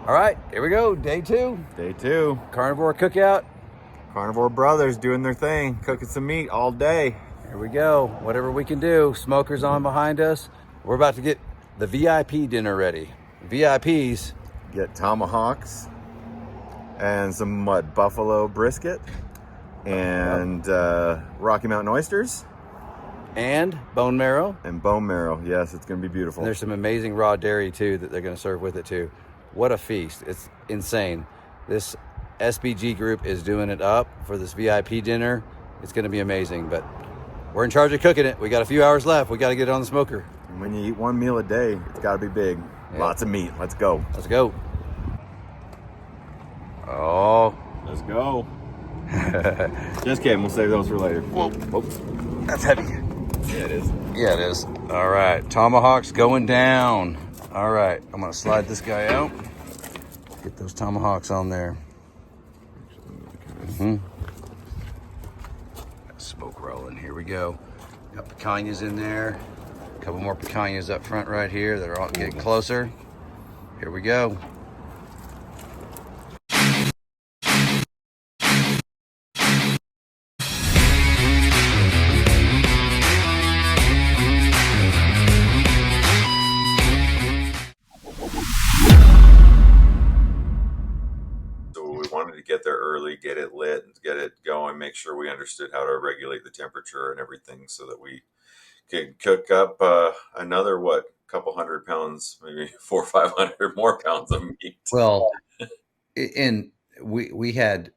All right, here we go. Day 2. Day 2. Carnivore cookout. Carnivore brothers doing their thing, cooking some meat all day. Here we go. Whatever we can do. Smokers on behind us. We're about to get the VIP dinner ready. VIPs get tomahawks and some buffalo brisket and Rocky Mountain oysters and bone marrow. Yes, it's going to be beautiful. And there's some amazing raw dairy too that they're going to serve with it too. What a feast. It's insane. This SBG group is doing it up for this VIP dinner. It's going to be amazing, but we're in charge of cooking it. We got a few hours left. We got to get it on the smoker. And when you eat one meal a day, it's got to be big. Yep. Lots of meat. Let's go. Let's go. Oh. Let's go. Just kidding. We'll save those for later. Whoa. Whoa. That's heavy. Yeah, it is. Yeah, it is. All right. Tomahawks going down. All right. I'm going to slide this guy out. Get those tomahawks on there. Smoke rolling. Here we go. Got picanhas in there. A couple more picanhas up front right here that are all getting closer. Here we go. Wanted to get there early, get it lit, and get it going, make sure we understood how to regulate the temperature and everything so that we could cook up another, couple 100 pounds, maybe 400 or 500 more pounds of meat. Well, and we had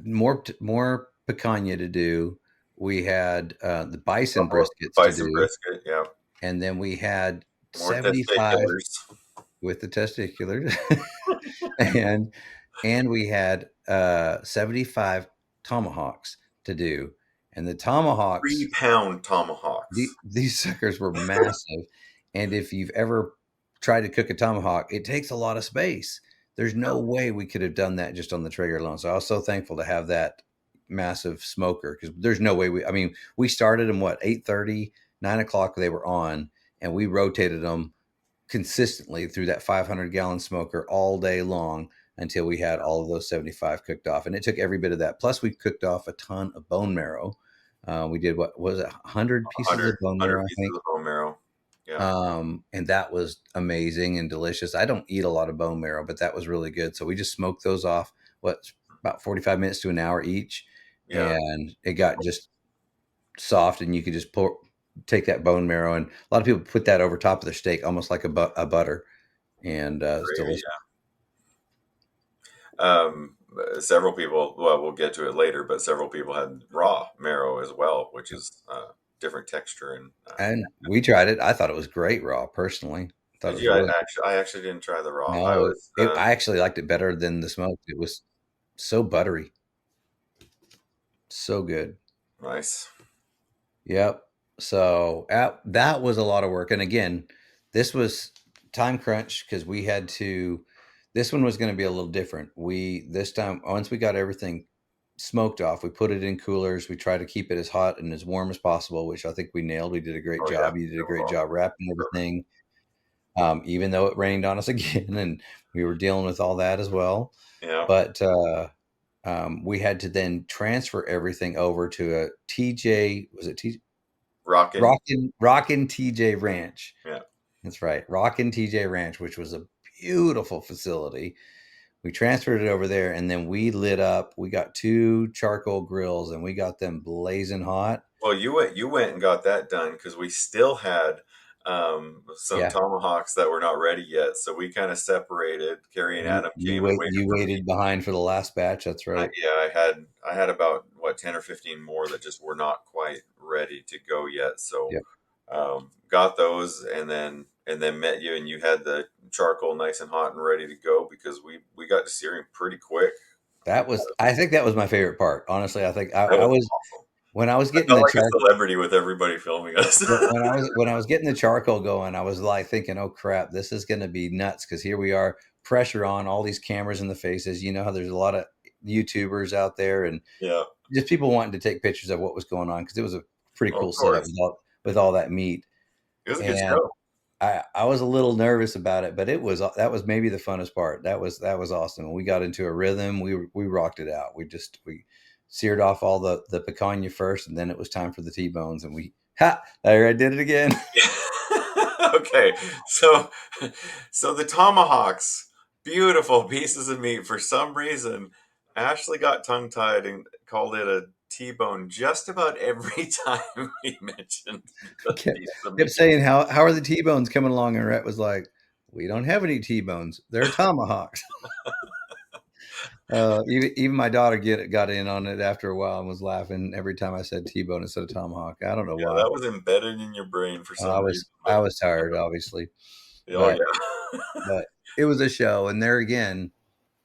more picanha to do. We had the bison briskets to do. Brisket, yeah. And then we had more 75 with the testiculars. and we had 75 tomahawks to do. And the tomahawks, 3-pound tomahawks. These suckers were massive. And if you've ever tried to cook a tomahawk, it takes a lot of space. There's no way we could have done that just on the Traeger alone. So I was so thankful to have that massive smoker, because there's no way we started them 8:30, 9 o'clock they were on, and we rotated them consistently through that 500-gallon smoker all day long until we had all of those 75 cooked off. And it took every bit of that. Plus we cooked off a ton of bone marrow. We did, what was it, 100 pieces of bone marrow, I think. Of bone marrow. Yeah. And that was amazing and delicious. I don't eat a lot of bone marrow, but that was really good. So we just smoked those off, about 45 minutes to an hour each. Yeah. And it got just soft, and you could just take that bone marrow, and a lot of people put that over top of their steak, almost like a butter. And it's delicious. Yeah. Several people, we'll get to it later, but several people had raw marrow as well, which is different texture. And we tried it. I thought it was great raw, personally. Did you? I actually didn't try the raw. No, I actually liked it better than the smoked. It was so buttery. So good. Nice. Yep. So that was a lot of work. And again, this was time crunch because we had to. This one was going to be a little different. This time, once we got everything smoked off, we put it in coolers. We tried to keep it as hot and as warm as possible, which I think we nailed. We did a great job. You did a great job wrapping everything, even though it rained on us again, and we were dealing with all that as well. Yeah. But we had to then transfer everything over to a TJ. Was it TJ? Rockin' TJ Ranch. Yeah, that's right. Rockin' TJ Ranch, which was a beautiful facility. We transferred it over there, and then we lit up. We got 2 charcoal grills, and we got them blazing hot. Well, you went and got that done because we still had some tomahawks that were not ready yet. So we kind of separated. Carrie and Adam came and waited. You waited behind for the last batch. That's right. I had about 10 or 15 more that just were not quite ready to go yet. So got those, and then met you, and you had the charcoal nice and hot and ready to go, because we got to searing pretty quick. I think that was my favorite part. Honestly, I think I was awesome. When I was getting the like a celebrity with everybody filming us. when I was getting the charcoal going, I was like thinking, oh crap, this is going to be nuts, because here we are, pressure on, all these cameras in the faces. You know how there's a lot of YouTubers out there, and just people wanting to take pictures of what was going on, because it was a pretty cool setup with all that meat. It was a good show. I was a little nervous about it, but that was maybe the funnest part. That was awesome. We got into a rhythm. We rocked it out. We seared off all the picanha first, and then it was time for the T-bones, and there I did it again. Okay, so so the tomahawks, beautiful pieces of meat. For some reason, Ashley got tongue-tied and called it a T-bone just about every time we mentioned the kept piece of kept meat. saying how are the T-bones coming along, and Rhett was like, we don't have any T-bones. They're tomahawks. Even my daughter got in on it after a while and was laughing every time I said T-bone instead of tomahawk. I don't know Yeah, why. that was embedded in your brain for I some reason, was I but was tired, obviously, oh but yeah. but it was a show, and there again,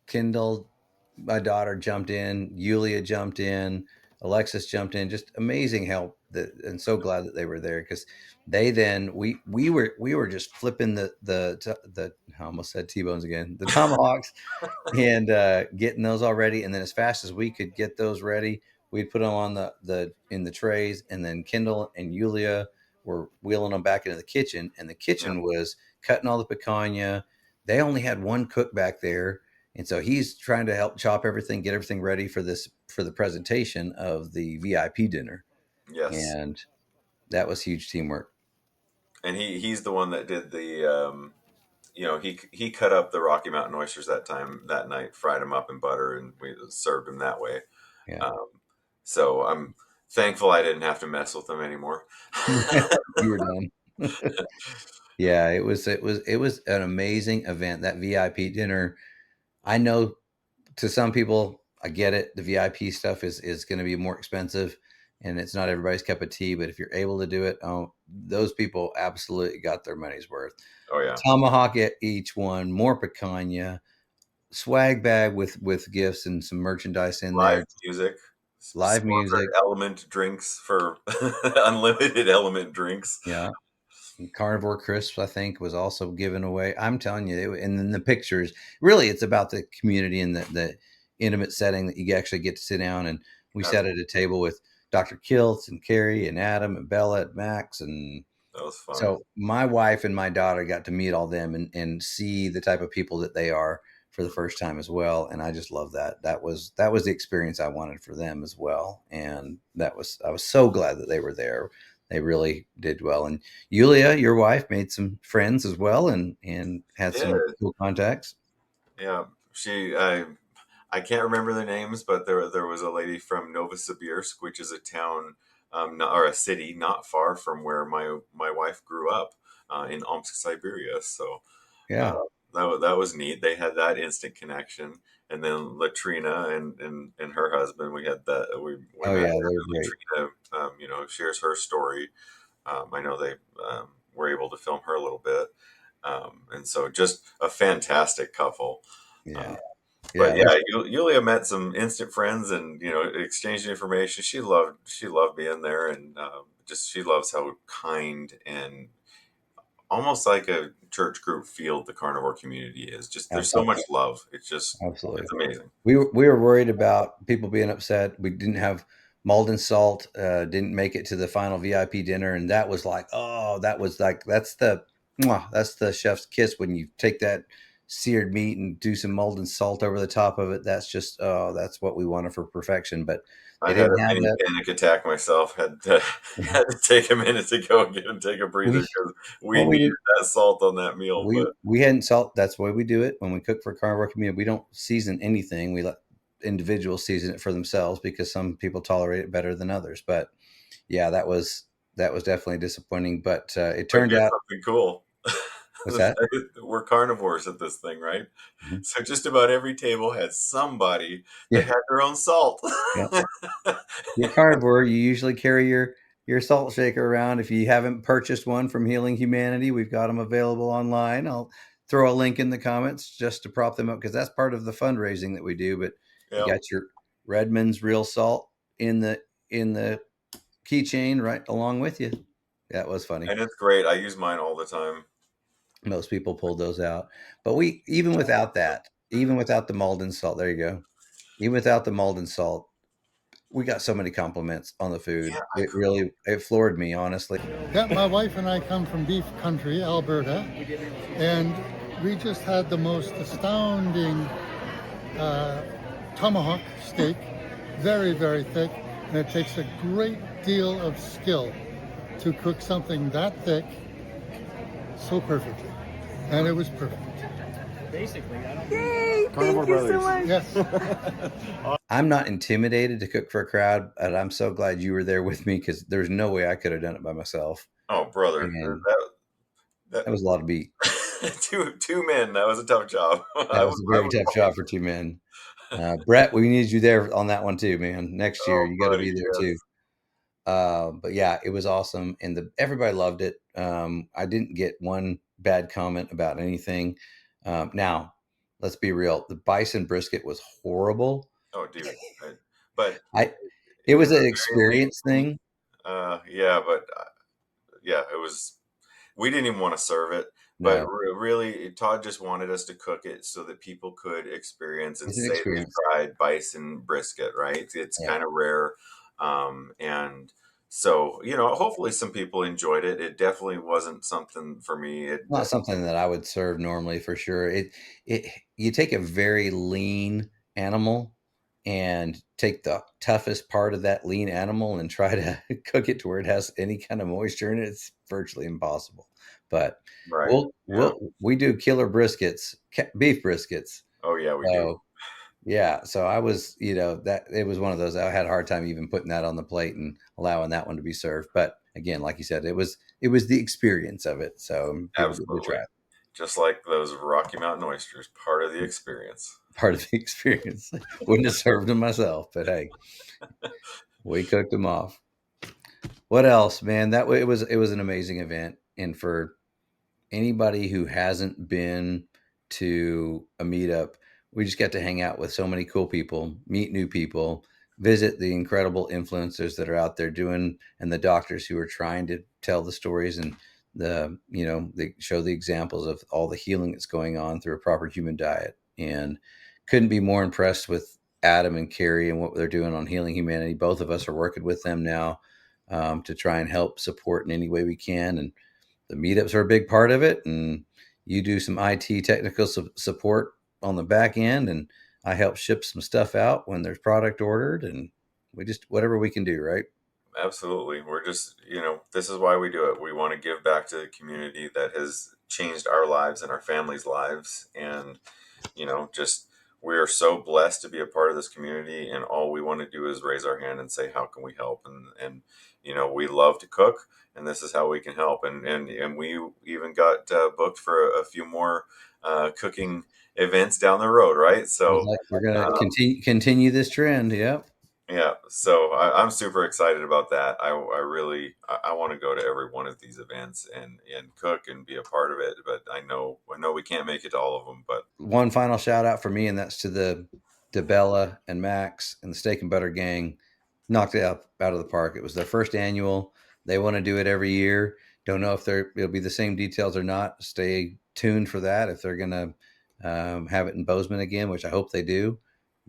Kendall, my daughter jumped in, Yulia jumped in, Alexis jumped in. Just amazing help and so glad that they were there because they then we were just flipping the I almost said T-bones again, the tomahawks, and getting those all ready. And then as fast as we could get those ready, we'd put them on the in the trays, and then Kendall and Yulia were wheeling them back into the kitchen, and the Yeah, kitchen was cutting all the picanha. They only had one cook back there, and so he's trying to help chop everything, get everything ready for the presentation of the VIP dinner, yes. and that was huge teamwork. And he's the one that did the he cut up the Rocky Mountain oysters that night, fried them up in butter, and we served them that way. Yeah, Um, so I'm thankful I didn't have to mess with them anymore. you were done. Yeah, it was an amazing event. That VIP dinner, I know to some people, I get it. The VIP stuff is going to be more expensive, and it's not everybody's cup of tea. But if you're able to do it, oh, those people absolutely got their money's worth. Oh yeah, Tomahawk at each one, more picanha, swag bag with gifts and some merchandise in live there, music, live sponsored music. Element drinks for unlimited Element drinks. Yeah, carnivore crisps, I think, was also given away. I'm telling you, and then the pictures. Really, it's about the community and the intimate setting that you actually get to sit down. And we sat at a Absolutely, table with Dr. Kiltz and Carrie and Adam and Bella and Max, and that was fun. so my wife and my daughter got to meet all them and see the type of people that they are for the first time as well. And I just love that. That was the experience I wanted for them as well. And I was so glad that they were there. They really did well. And Yulia, your wife, made some friends as well and had some Yeah, cool contacts. yeah. I can't remember their names, but there was a lady from Novosibirsk, which is a town or a city not far from where my wife grew up in Omsk, Siberia. So uh, Yeah. that was neat. They had that instant connection, and then Latrina and her husband. We had that we Oh met yeah, her. they were great. Latrina, shares her story. I know they were able to film her a little bit, and so just a fantastic couple. Yeah. Um, but Yeah. yeah, Yulia met some instant friends, and exchanged information. She loved being there, and just she loves how kind and almost like a church group feel the carnivore community is. Just there's so much love. Absolutely. It's amazing. We were worried about people being upset. We didn't have Malden Salt, didn't make it to the final VIP dinner, and that was like, oh, that was like that's the chef's kiss when you take that seared meat and do some Malden Salt over the top of it. That's just that's what we wanted for perfection. But I they had didn't a have mini that. panic attack myself. Had to take a minute to go and take a breather We because we well we needed did that salt on that meal. But we hadn't salt. That's the way we do it when we cook for carnivore community. We don't season anything. We let individuals season it for themselves because some people tolerate it better than others. But yeah, that was definitely disappointing. But it But turned here's out. something cool. What's that? We're carnivores at this thing, right? Mhm. So just about every table had somebody that Yeah, had their own salt. yeah. You're carnivore. You usually carry your salt shaker around. If you haven't purchased one from Healing Humanity, we've got them available online. I'll throw a link in the comments just to prop them up because that's part of the fundraising that we do. But you Yep. got your Redmond's real salt in the keychain right along with you. That was funny. And it's great. I use mine all the time. Most people pulled those out, but we even without the Malden salt, there you go. Even without the Malden salt, we got so many compliments on the food. Yeah, I It could. really it floored me, honestly. Yeah, my wife and I come from beef country, Alberta, and we just had the most astounding uh, tomahawk steak, very, very thick, and it takes a great deal of skill to cook something that thick so perfectly. And it was perfect. Basically, I don't. Yay! Carnivore Thank you so Brothers. much. Yes. I'm not intimidated to cook for a crowd, and I'm so glad you were there with me because there's no way I could have done it by myself. Oh, brother, And that that was a lot of beat. two men. That was a tough job. That was a very tough job for two men. Brett, we need you there on that one too, man. Next year, Oh, you got to buddy, be there too. yes. But yeah, it was awesome, and everybody loved it. I didn't get one bad comment about anything. Now, let's be real: the bison brisket was horrible. Oh, dude. But I It it was was an a very lean experience meat. thing. Yeah, but yeah, it was. We didn't even want to serve it, but No, really, Todd just wanted us to cook it so that people could experience and it's an say they experience. tried bison brisket, right? It's Yeah. kind of rare. And so, hopefully some people enjoyed it. It definitely wasn't something for me. Not something that I would serve normally for sure. It You take a very lean animal and take the toughest part of that lean animal and try to cook it to where it has any kind of moisture in it. It's virtually impossible. But Right. Yeah. we do killer briskets, beef briskets. Oh, yeah, we do. So yeah, so I was, that it was one of those. I had a hard time even putting that on the plate and allowing that one to be served. But again, like you said, it was the experience of it. So people get to Absolutely. try it. Just like those Rocky Mountain oysters, part of the experience. Part of the experience. Wouldn't have served them myself, but hey, we cooked them off. What else, man? That way it was an amazing event, and for anybody who hasn't been to a meetup, we just got to hang out with so many cool people, meet new people, visit the incredible influencers that are out there doing, and the doctors who are trying to tell the stories and they show the examples of all the healing that's going on through a proper human diet. And couldn't be more impressed with Adam and Carrie and what they're doing on Healing Humanity. Both of us are working with them now, to try and help support in any way we can. And the meetups are a big part of it, and you do some IT technical support on the back end, and I help ship some stuff out when there's product ordered, and we just whatever we can do, right? Absolutely. We're just, this is why we do it. We want to give back to the community that has changed our lives and our families' lives. And, just we are so blessed to be a part of this community. And all we want to do is raise our hand and say, how can we help? And we love to cook, and this is how we can help. And we even got booked for a few more cooking events down the road, right? So, We're gonna uh, continue this trend. Yep. yeah, so I'm super excited about that. I really I want to go to every one of these events and cook and be a part of it. But I know we can't make it to all of them. But One final shout out for me, and that's to the DeBella and Max and the Steak and Butter Gang. Knocked it out of the park. It was their first annual. They want to do it every year. Don't know if it'll be the same details or not. Stay tuned for that. If they're gonna have it in Bozeman again, which I hope they do,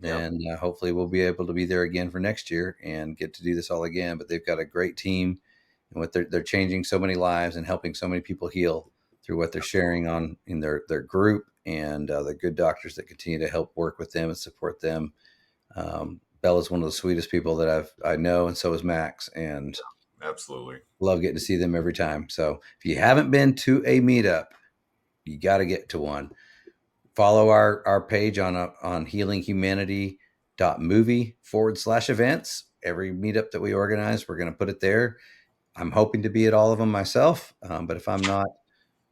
yeah, then hopefully we'll be able to be there again for next year and get to do this all again. But they've got a great team, and what they're changing so many lives and helping so many people heal through what they're sharing on in their group, and the good doctors that continue to help work with them and support them. Bella's one of the sweetest people that I know, and so is Max, and absolutely, love getting to see them every time. So if you haven't been to a meetup, you got to get to one. Follow our page on healinghumanity.movie/events. Every meetup that we organize, we're going to put it there. I'm hoping to be at all of them myself, but if I'm not,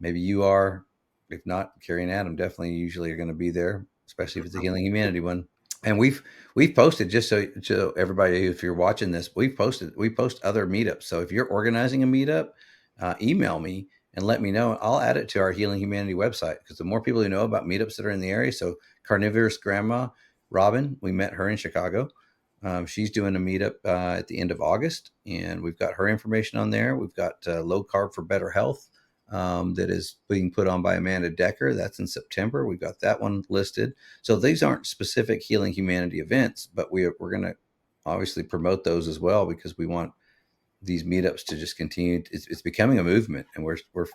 maybe you are. If not, Carrie and Adam definitely usually are going to be there, especially if it's a Healing Humanity one. And we've posted, just so everybody, if you're watching this, we post other meetups. So if you're organizing a meetup, email me and let me know. I'll add it to our Healing Humanity website, because the more people who know about meetups that are in the area. So Carnivorous Grandma Robin, we met her in Chicago. She's doing a meetup at the end of August, and we've got her information on there. We've got Low Carb for Better Health, that is being put on by Amanda Decker. That's in September. We've got that one listed. So these aren't specific Healing Humanity events, but we're going to obviously promote those as well, because we want these meetups to just continue. It's becoming a movement, and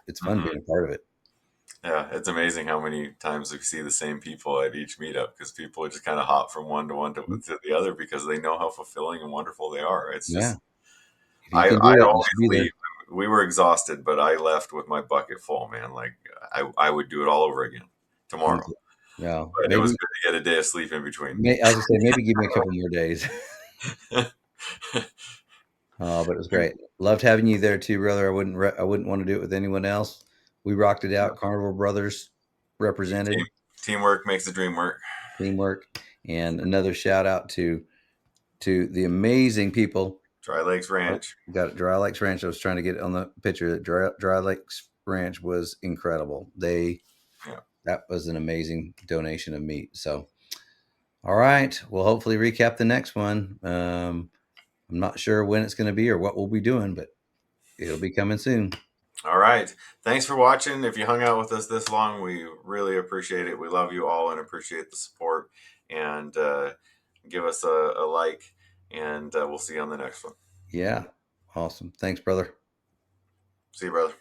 it's fun Mhm. being a part of it. Yeah, it's amazing how many times we see the same people at each meetup because people just kind of hop from one to the other because they know how fulfilling and wonderful they are. It's Yeah, just if you can I do it, always just be there. leave. We were exhausted, but I left with my bucket full, man. Like I would do it all over again tomorrow. Yeah, But it was maybe. good to get a day of sleep in between. I was gonna say, maybe give me a couple more days. But it was great. Loved having you there too, brother. I wouldn't want to do it with anyone else. We rocked it out. Carnivore Brothers represented. Teamwork makes the dream work. Teamwork. And another shout out to the amazing people. Dry Lakes Oh, Ranch. got it. Dry Lakes Ranch. I was trying to get on the picture. Dry Lakes Ranch was incredible. Yeah. That was an amazing donation of meat. So, all right, we'll hopefully recap the next one. I'm not sure when it's going to be or what we'll be doing, but it'll be coming soon. All right. Thanks for watching. If you hung out with us this long, we really appreciate it. We love you all and appreciate the support. And give us a like, and we'll see you on the next one. Yeah, awesome. Thanks, brother. See you, brother.